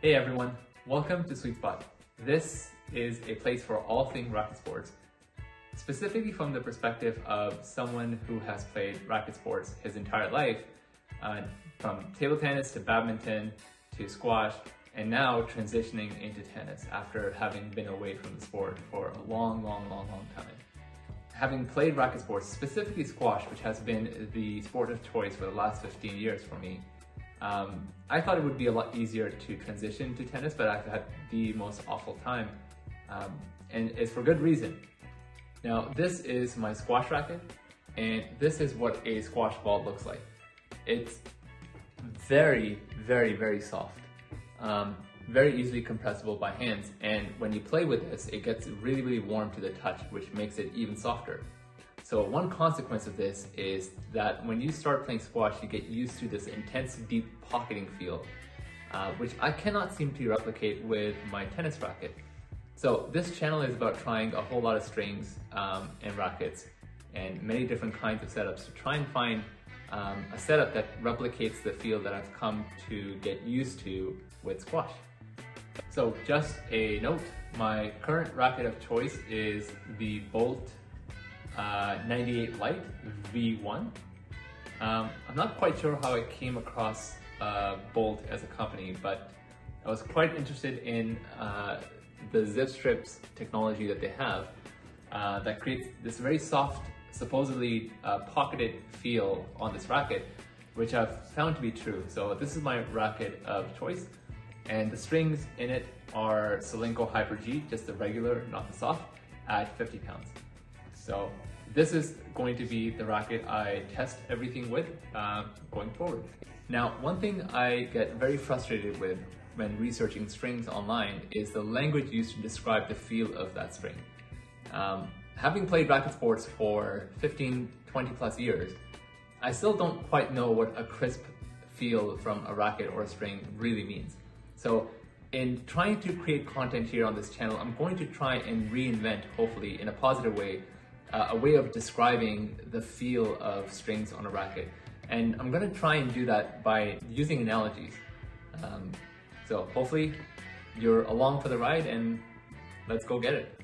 Hey everyone, welcome to Sweet Spot. This is a place for all things racket sports, specifically from the perspective of someone who has played racket sports his entire life, from table tennis to badminton to squash, and now transitioning into tennis after having been away from the sport for a long time. Having played racket sports, specifically squash, which has been the sport of choice for the last 15 years for me, I thought it would be a lot easier to transition to tennis, but I've had the most awful time, and it's for good reason. Now, this is my squash racket, and this is what a squash ball looks like. It's very soft, very easily compressible by hands, and when you play with this, it gets really warm to the touch, which makes it even softer. So one consequence of this is that when you start playing squash, you get used to this intense, deep pocketing feel, which I cannot seem to replicate with my tennis racket. So this channel is about trying a whole lot of strings and rackets and many different kinds of setups to try and find a setup that replicates the feel that I've come to get used to with squash. So just a note, my current racket of choice is the Bolt 98 Lite V1. I'm not quite sure how I came across Bolt as a company, but I was quite interested in the zip strips technology that they have that creates this very soft, supposedly pocketed feel on this racket, which I've found to be true. So this is my racket of choice, and the strings in it are Solinco Hyper G, just the regular, not the soft, at 50 pounds. So this is going to be the racket I test everything with going forward. Now, one thing I get very frustrated with when researching strings online is the language used to describe the feel of that string. Having played racket sports for 15, 20 plus years, I still don't quite know what a crisp feel from a racket or a string really means. So in trying to create content here on this channel, I'm going to try and reinvent, hopefully in a positive way, a way of describing the feel of strings on a racket. And I'm gonna try and do that by using analogies. So hopefully you're along for the ride, and let's go get it.